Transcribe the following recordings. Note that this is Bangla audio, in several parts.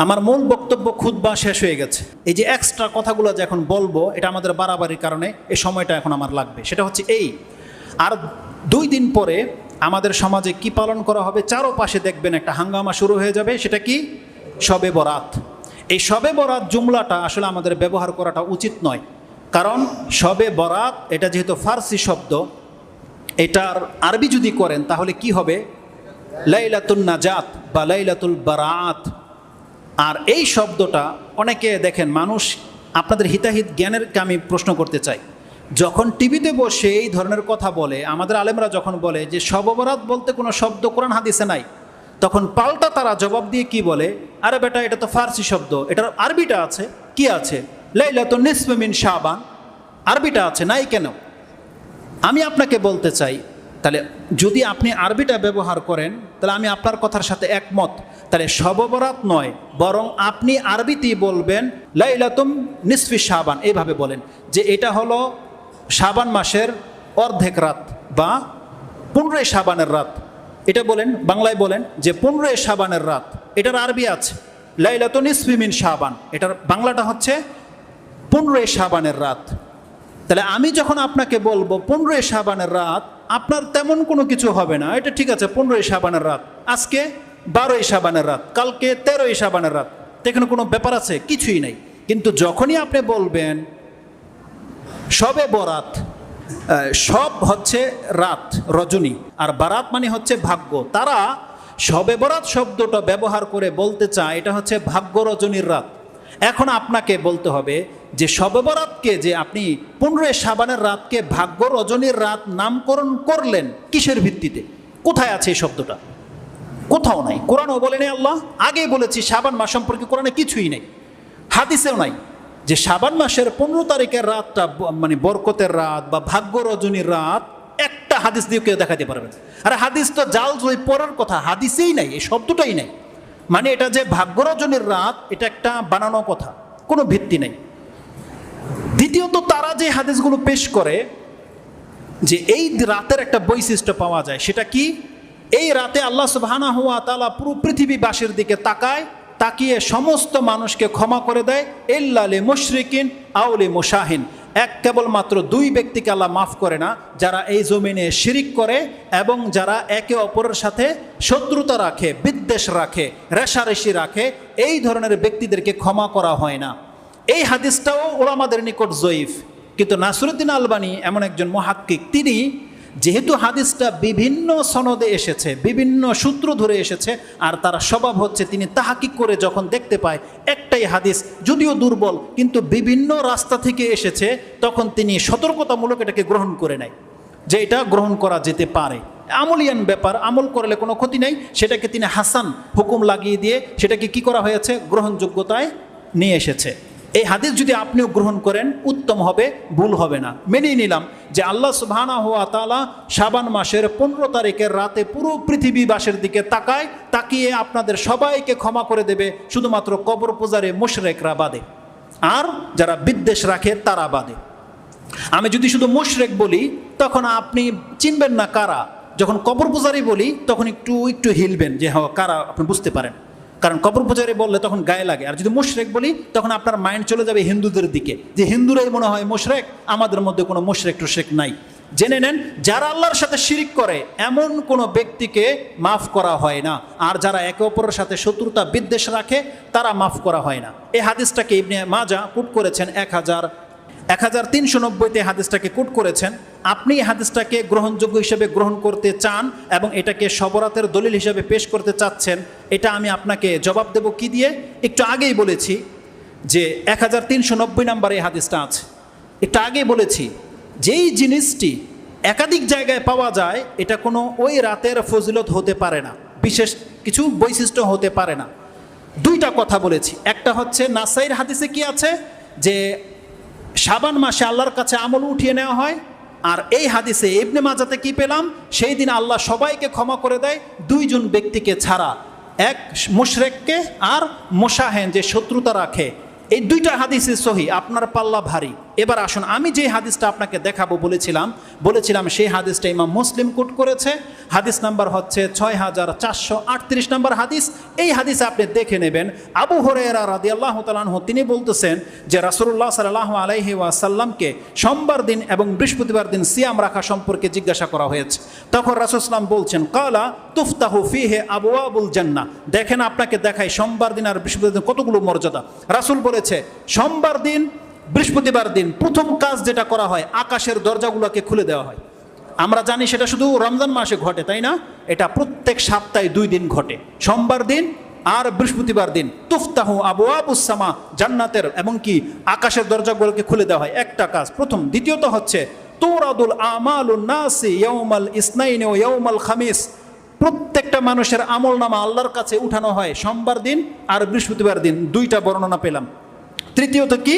আমার মূল বক্তব্য খুতবা শেষ হয়ে গেছে। এই যে এক্সট্রা কথাগুলো যে এখন বলবো, এটা আমাদের বাড়াবাড়ির কারণে এই সময়টা এখন আমার লাগবে। সেটা হচ্ছে এই, আর 2 দিন পরে আমাদের সমাজে কি পালন করা হবে, চারোপাশে দেখবেন একটা হাঙ্গামা শুরু হয়ে যাবে। সেটা কি? শবে বরাত। এই শবে বরাত জুমলাটা আসলে আমাদের ব্যবহার করাটা উচিত নয়, কারণ শবে বরাত এটা যেহেতু ফার্সি শব্দ, এটার আরবি যদি করেন তাহলে কি হবে? লাইলাতুন নাজাত বা লাইলাতুল বারাত। আর এই শব্দটা অনেকে দেখেন, মানুষ আপনাদের হিতাহিত জ্ঞানেরকে আমি প্রশ্ন করতে চাই, যখন টিভিতে বসে এই ধরনের কথা বলে, আমাদের আলেমরা যখন বলে যে শবে বরাত বলতে কোনো শব্দ কোরআন হাদিসে নাই, তখন পাল্টা তারা জবাব দিয়ে কি বলে, আরে বেটা এটা তো ফার্সি শব্দ, এটার আরবিটা আছে। কি আছে? লাইলাতুন নিসফু মিন শাবান, আরবিটা আছে, নাই কেন? আমি আপনাকে বলতে চাই, তাহলে যদি আপনি আরবিটা ব্যবহার করেন তাহলে আমি আপনার কথার সাথে একমত। তাহলে শবে বরাত নয়, বরং আপনি আরবিতেই বলবেন লাইলাতুম নিসফি শাবান। এইভাবে বলেন যে এটা হলো শাবান মাসের অর্ধেক রাত বা 15 শাবানের রাত। এটা বলেন, বাংলায় বলেন যে 15 শাবানের রাত। এটার আরবি আছে লাইলাতুন নিসফি মিন শাবান, এটার বাংলাটা হচ্ছে 15 শাবানের রাত। তাহলে আমি যখন আপনাকে বলবো 15 শাবানের রাত, আপনার তেমন কোনো কিছু হবে না, এটা ঠিক আছে 15 শাবানের রাত, আজকে 12 শাবানের রাত, কালকে 13 শাবানের রাত, এখানে কোনো ব্যাপার আছে? কিছুই নাই। কিন্তু যখনই আপনি বলবেন শবে বরাত, সব হচ্ছে রাত, রজনী, আর বারাত মানে হচ্ছে ভাগ্য, তারা শবে বরাত শব্দটা ব্যবহার করে বলতে চায় এটা হচ্ছে ভাগ্য রজনীর রাত। এখন আপনাকে বলতে হবে যে শবে বরাতকে যে আপনি 15 শাবানের রাতকে ভাগ্য রজনীর রাত নামকরণ করলেন কিসের ভিত্তিতে? কোথায় আছে এই শব্দটা? কোথাও নাই। কোরআনও বলেনি, আল্লাহ আগেই বলেছি শাবান মাস সম্পর্কে কোরআনে কিছুই নেই, হাদিসেও নাই যে শাবান মাসের 15 তারিখের রাতটা মানে বরকতের রাত বা ভাগ্য রজনীর রাত। একটা হাদিস দিয়ে কেউ দেখাতে পারবে না। আর হাদিস তো জাল জয় পড়ার কথা, হাদিসেই নাই, এই শব্দটাই নাই। মানে এটা যে ভাগ্য রজনীর রাত, এটা একটা বানানো কথা, কোনো ভিত্তি নেই। দ্বিতীয়ত, তারা যে হাদিসগুলো পেশ করে যে এই রাতের একটা বৈশিষ্ট্য পাওয়া যায়, সেটা কি? এই রাতে আল্লাহ সুবহানাহু ওয়া তাআলা পুরো পৃথিবীবাসীর দিকে তাকায়, তাকিয়ে সমস্ত মানুষকে ক্ষমা করে দেয়, ইল্লা লি মুশরিকিন আও লি মুশাহিন। কেবলমাত্র 2 ব্যক্তিকে আল্লাহ মাফ করে না, যারা এই জমিনে শিরিক করে এবং যারা একে অপরের সাথে শত্রুতা রাখে, বিদ্বেষ রাখে, রেষারেষি রাখে, এই ধরনের ব্যক্তিদেরকে ক্ষমা করা হয় না। এই হাদিসটাও ওলামাদের নিকট জয়ীফ, কিন্তু নাসরুদ্দিন আলবানী এমন একজন মুহাক্কিক, তিনি যেহেতু হাদিসটা বিভিন্ন সনদে এসেছে, বিভিন্ন সূত্র ধরে এসেছে, আর তার স্বভাব হচ্ছে তিনি তাহাকিক করে যখন দেখতে পায় একটাই হাদিস যদিও দুর্বল কিন্তু বিভিন্ন রাস্তা থেকে এসেছে, তখন তিনি সতর্কতামূলক এটাকে গ্রহণ করে নেয় যে এটা গ্রহণ করা যেতে পারে। আমলিয়ান ব্যাপার, আমল করলে কোনো ক্ষতি নেই, সেটাকে তিনি হাসান হুকুম লাগিয়ে দিয়ে সেটাকে কি করা হয়েছে? গ্রহণযোগ্যতায় নিয়ে এসেছে। এই হাদিস যদি আপনিও গ্রহণ করেন উত্তম হবে, ভুল হবে না। মেনেই নিলাম যে আল্লাহ সুবহানাহু ওয়া তাআলা শাবান মাসের 15 তারিখের রাতে পুরো পৃথিবীবাসীর দিকে তাকায়, তাকিয়ে আপনাদের সবাইকে ক্ষমা করে দেবে, শুধুমাত্র কবর পূজারে মুশরিকরা বাদে, আর যারা বিদ্বেষ রাখে তারা বাদে। আমি যদি শুধু মুশরিক বলি তখন আপনি চিনবেন না কারা, যখন কবর পূজারি বলি তখন একটু হিলবেন যে হ্যাঁ কারা, আপনি বুঝতে পারেন, কারণ কবর পূজারি বললে তখন গায়ে লাগে। আর যদি মুশরিক বলি তখন আপনার মাইন্ড চলে যাবে হিন্দুদের দিকে, যে হিন্দুরাই মনে হয় মুশরিক, আমাদের মধ্যে কোনো মুশরিক টুশরিক নাই। জেনে নেন, যারা আল্লাহর সাথে শিরিক করে এমন কোনো ব্যক্তিকে মাফ করা হয় না, আর যারা একে অপরের সাথে শত্রুতা বিদ্বেষ রাখে তারা মাফ করা হয় না। এই হাদিসটাকে ইবনে মাজাহ কোট করেছেন 1390-তে হাদিসটাকে কোট করেছেন। আপনি এই হাদিসটাকে গ্রহণযোগ্য হিসেবে গ্রহণ করতে চান এবং এটাকে শবরাতের দলিল হিসেবে পেশ করতে চাচ্ছেন, এটা আমি আপনাকে জবাব দেব কি দিয়ে? একটু আগেই বলেছি যে 1390 নম্বরে এই হাদিসটা আছে। একটু আগেই বলেছি যেই জিনিসটি একাধিক জায়গায় পাওয়া যায় এটা কোনো ওই রাতের ফজিলত হতে পারে না, বিশেষ কিছু বৈশিষ্ট্য হতে পারে না। 2টা কথা বলেছি। একটা হচ্ছে নাসাইর হাদিসে কি আছে যে শাবান মাসে আল্লাহর কাছে আমল উঠিয়ে নেওয়া হয়, আর এই হাদিসে ইবনে মাজাতে কি পেলাম? সেই দিন আল্লাহ সবাইকে ক্ষমা করে দেয় 2 জন ব্যক্তিকে ছাড়া, এক মুশরিককে আর মুশাহিন যে শত্রুতা রাখে। এই 2টা হাদিসই সহিহ। আপনার পাল্লা ভারী। এবার আসুন, আমি যে হাদিসটা আপনাকে দেখাবো বলেছিলাম সেই হাদিসটা ইমাম মুসলিম কোট করেছে। হাদিস নাম্বার হচ্ছে 6438 নম্বর হাদিস। এই হাদিসে আপনি দেখে নেবেন, আবু হুরায়রা রাদিয়াল্লাহু তাআলা আনহু তিনি বলতেছেন যে রাসূলুল্লাহ সাল্লাল্লাহু আলাইহি ওয়াসাল্লামকে সোমবার দিন এবং বৃহস্পতিবার দিন সিয়াম রাখা সম্পর্কে জিজ্ঞাসা করা হয়েছে। তখন রাসূল সাল্লাল্লাহু বলছেন, কালা তুফতাহু ফিহি আবওয়াবুল জান্নাহ। দেখেন আপনাকে দেখাই সোমবার দিন আর বৃহস্পতিবার দিন কতগুলো মর্যাদা। রাসূল বলেছে সোমবার দিন বৃহস্পতিবার দিন প্রথম কাজ যেটা করা হয়, আকাশের দরজাগুলোকে খুলে দেওয়া হয়। আমরা জানি সেটা শুধু রমজান মাসে ঘটে, তাই না? এটা প্রত্যেক সপ্তাহে 2 দিন ঘটে, সোমবার দিন আর বৃহস্পতিবার দিন। তুফতাহু আবওয়াবুস সামা, জান্নাতের এবং কি আকাশের দরজাগুলোকে খুলে দেওয়া হয়, একটা কাজ প্রথম। দ্বিতীয়ত হচ্ছে তুরাদুল আমালুন নাসি ইয়াউমাল ইসনাইনি ওয়া ইয়াউমাল খামিস। প্রত্যেকটা মানুষের আমলনামা আল্লাহর কাছে উঠানো হয় সোমবার দিন আর বৃহস্পতিবার দিন, 2টা বর্ণনা পেলাম। তৃতীয়ত কি,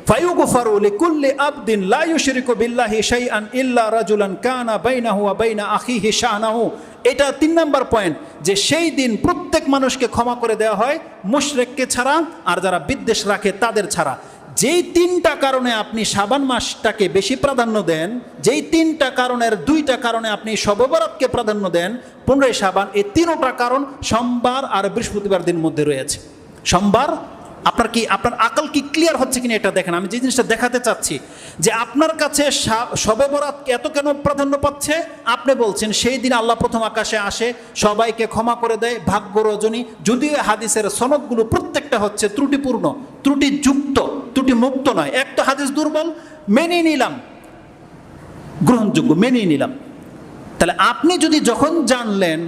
ফায়ুগফারু লিকুল্লি আবদিন লা ইউশরিকু বিল্লাহি শাইআন ইল্লা রাজুলান কানা বাইনাহু ওয়া বাইনা আখিহি শাহনাহু। এটা 3 নম্বর পয়েন্ট, যে সেই দিন প্রত্যেক মানুষকে ক্ষমা করে দেওয়া হয়, মুশরিককে ছাড়া আর যারা বিদ্বেষ রাখে তাদের ছাড়া। যেই 3টা কারণে আপনি শাবান মাসটাকে বেশি প্রাধান্য দেন, যেই 3টা কারণের 2টা কারণে আপনি শবে বরাতকে প্রাধান্য দেন, 15 শাবান, এই 3টা কারণ সোমবার আর বৃহস্পতিবার দিন মধ্যে রয়েছে। সোমবার আপনার আকল কি ক্লিয়ার হচ্ছে কিনা এটা দেখেন। আমি যে জিনিসটা দেখাতে চাচ্ছি যে আপনার কাছে শবে বরাত এত কেন প্রাধান্য পাচ্ছে, আপনি বলছেন সেই দিন আল্লাহ প্রথম আকাশে আসে, সবাইকে ক্ষমা করে দেয়, ভাগ্য রজনী। যদিও হাদিসের সনদগুলো প্রত্যেকটা হচ্ছে ত্রুটিপূর্ণ, ত্রুটিযুক্ত, ত্রুটিমুক্ত নয়। একটা হাদিস দুর্বল, মেনে নিলাম, গ্রহণযোগ্য, মেনে নিলাম। তাহলে আপনি যদি যখন জানলেন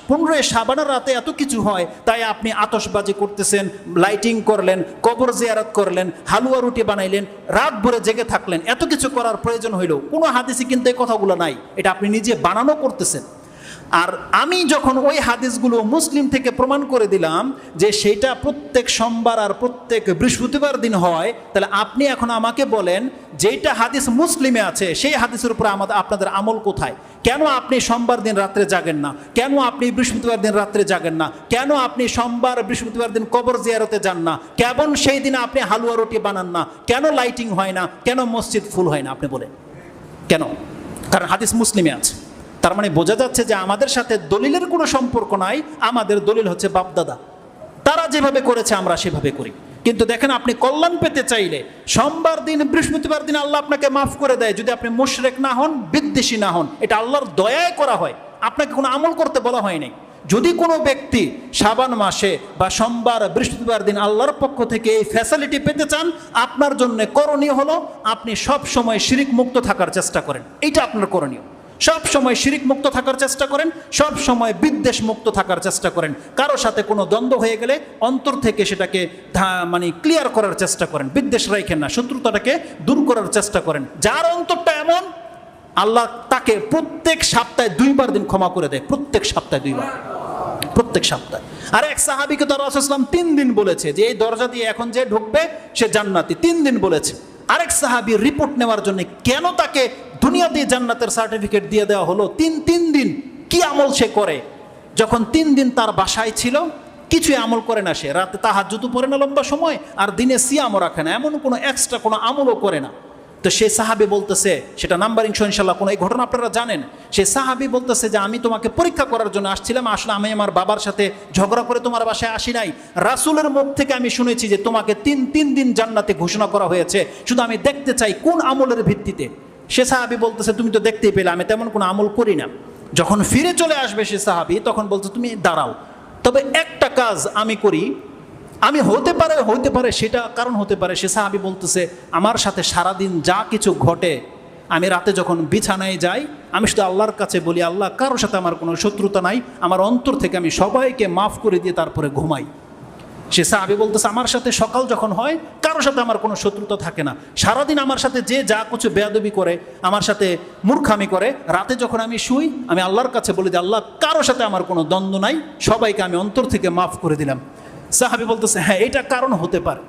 15 শাবানের রাতে এত কিছু হয়, তাই আপনি আতশবাজি করতেছেন, লাইটিং করলেন, কবর জিয়ারত করলেন, হালুয়া রুটি বানাইলেন, রাত ভরে জেগে থাকলেন, এত কিছু করার প্রয়োজন হইল? কোনো হাদিসে কিন্তু এই কথাগুলো নাই, এটা আপনি নিজে বানানো করতেছেন। আর আমি যখন ওই হাদিসগুলো মুসলিম থেকে প্রমাণ করে দিলাম যে সেটা প্রত্যেক সোমবার আর প্রত্যেক বৃহস্পতিবার দিন হয়, তাহলে আপনি এখন আমাকে বলেন যেটা হাদিস মুসলিমে আছে সেই হাদিসের উপরে আপনাদের আমল কোথায়? কেন আপনি সোমবার দিন রাত্রে জাগেন না? কেন আপনি বৃহস্পতিবার দিন রাত্রে জাগেন না? কেন আপনি সোমবার বৃহস্পতিবার দিন কবর জিয়ারতে যান না? কেমন সেই দিন আপনি হালুয়া রুটি বানান না? কেন লাইটিং হয় না? কেন মসজিদ ফুল হয় না? আপনি বলেন কেন? কারণ হাদিস মুসলিমে আছে। তার মানে বোঝা যাচ্ছে যে আমাদের সাথে দলিলের কোনো সম্পর্ক নাই, আমাদের দলিল হচ্ছে বাপদাদা, তারা যেভাবে করেছে আমরা সেভাবে করি। কিন্তু দেখেন, আপনি কল্যাণ পেতে চাইলে সোমবার দিন বৃহস্পতিবার দিন আল্লাহ আপনাকে মাফ করে দেয়, যদি আপনি মুশরিক না হন, বিদ্বেষী না হন। এটা আল্লাহর দয়ায় করা হয়, আপনাকে কোনো আমল করতে বলা হয়নি। যদি কোনো ব্যক্তি শাবান মাসে বা সোমবার বৃহস্পতিবার দিন আল্লাহর পক্ষ থেকে এই ফ্যাসিলিটি পেতে চান, আপনার জন্য করণীয় হলো আপনি সব সময় শিরিক মুক্ত থাকার চেষ্টা করেন। এটা আপনার করণীয়। সব সময় শিরিক মুক্ত থাকার চেষ্টা করেন, সব সময় বিদ্বেষ মুক্ত থাকার চেষ্টা করেন। কারো সাথে কোনো দ্বন্দ্ব হয়ে গেলে অন্তর থেকে সেটাকে ক্লিয়ার করার চেষ্টা করেন, বিদ্বেষ রাখেন না, শত্রুতাটাকে দূর করার চেষ্টা করেন। যার অন্তরটা এমন, আল্লাহ তাকে প্রত্যেক সপ্তাহে 2বার দিন ক্ষমা করে দেয়, প্রত্যেক সপ্তাহে 2বার, প্রত্যেক সপ্তাহে। আর এক সাহাবীকে তো রাসূল সাল্লাল্লাহু আলাইহি ওয়াসাল্লাম 3 দিন বলেছে যে এই দরজা দিয়ে এখন যে ঢুকবে সে জান্নাতি, 3 দিন বলেছে। আরেক সাহাবী রিপোর্ট নেওয়ার জন্য কেন তাকে দুনিয়াতে জান্নাতের সার্টিফিকেট দিয়ে দেওয়া হলো? 3 দিন কি আমল সে করে? যখন 3 দিন তার বাসায় ছিল, কিছুই আমল করে না, সে রাতে তাহাজ্জুদ পড়ে না লম্বা সময়, আর দিনে সিয়ামও রাখে না, এমন কোনো এক্সট্রা কোনো আমলও করে না। তো সে সাহাবী বলতেছে, সেটা নাম্বারিং শো ইনশাল্লাহ, কোনো এই ঘটনা আপনারা জানেন। সে সাহাবী বলতেছে যে আমি তোমাকে পরীক্ষা করার জন্য আসছিলাম, আসলে আমি আমার বাবার সাথে ঝগড়া করে তোমার বাসায় আসি নাই। রাসূলের মুখ থেকে আমি শুনেছি যে তোমাকে 3 দিন জান্নাতে ঘোষণা করা হয়েছে, শুধু আমি দেখতে চাই কোন আমলের ভিত্তিতে। সে সাহাবী বলতেছে তুমি তো দেখতেই পেলে আমি তেমন কোনো আমল করি না। যখন ফিরে চলে আসবে সে সাহাবী, তখন বলছে তুমি দাঁড়াও, তবে একটা কাজ আমি করি, আমি হতে পারে সেটা কারণ হতে পারে। সে সাহাবী বলতেছে আমার সাথে সারাদিন যা কিছু ঘটে, আমি রাতে যখন বিছানায় যাই, আমি শুধু আল্লাহর কাছে বলি, আল্লাহ কারোর সাথে আমার কোনো শত্রুতা নাই, আমার অন্তর থেকে আমি সবাইকে মাফ করে দিয়ে তারপরে ঘুমাই। সে সাহাবী বলতেছে আমার সাথে সকাল যখন হয়, কারোর সাথে আমার কোনো শত্রুতা থাকে না। সারাদিন আমার সাথে যে যা কিছু বেয়াদবি করে, আমার সাথে মূর্খামি করে, রাতে যখন আমি শুই, আমি আল্লাহর কাছে বলি যে আল্লাহ কারোর সাথে আমার কোনো দ্বন্দ্ব নাই, সবাইকে আমি অন্তর থেকে মাফ করে দিলাম। সাহাবী বলতেছে হ্যাঁ, এটা কারণ হতে পারে,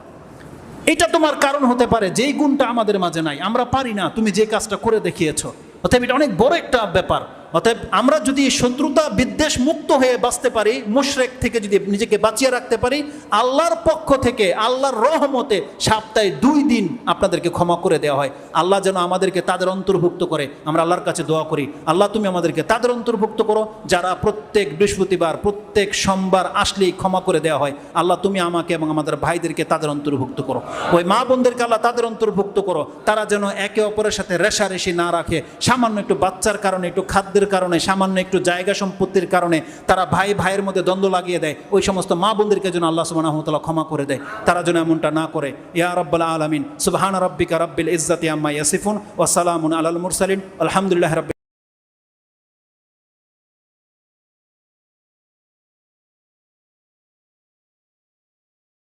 এটা তোমার কারণ হতে পারে, যেই গুণটা আমাদের মাঝে নাই, আমরা পারি না, তুমি যে কাজটা করে দেখিয়েছো। অতএব এটা অনেক বড় একটা ব্যাপার। অতএব আমরা যদি শত্রুতা বিদ্বেষ মুক্ত হয়ে বাঁচতে পারি, মুশরিক থেকে যদি নিজেকে বাঁচিয়ে রাখতে পারি, আল্লাহর পক্ষ থেকে আল্লাহর রহমতে সপ্তাহে 2 দিন আপনাদেরকে ক্ষমা করে দেওয়া হয়। আল্লাহ যেন আমাদেরকে তাদের অন্তর্ভুক্ত করে। আমরা আল্লাহর কাছে দোয়া করি, আল্লাহ তুমি আমাদেরকে তাদের অন্তর্ভুক্ত করো যারা প্রত্যেক বৃহস্পতিবার প্রত্যেক সোমবার আসলেই ক্ষমা করে দেওয়া হয়। আল্লাহ তুমি আমাকে এবং আমাদের ভাইদেরকে তাদের অন্তর্ভুক্ত করো। ওই মা বোনদেরকে আল্লাহ তাদের অন্তর্ভুক্ত করো, তারা যেন একে অপরের সাথে রেষারেষি না রাখে। সামান্য একটু বাচ্চার কারণে, একটু খাদ্যের কারণে, সামান্য একটু জায়গা সম্পত্তির কারণে তারা ভাই ভাইয়ের মধ্যে দ্বন্দ্ব লাগিয়ে দেয়। ওই সমস্ত মা বোনদেরকে যেন আল্লাহ সুবহানাহু ওয়া তাআলা ক্ষমা করে দেয়, তারা যেন এমনটা না করে। ইয়া রাব্বাল আলামিন, সুবহানা রাব্বিকা রাব্বিল ইজ্জাতি আম্মা ইয়াসিফুন ওয়া সালামুন আলাল মুরসালিন, আলহামদুলিল্লাহি রাব্বিল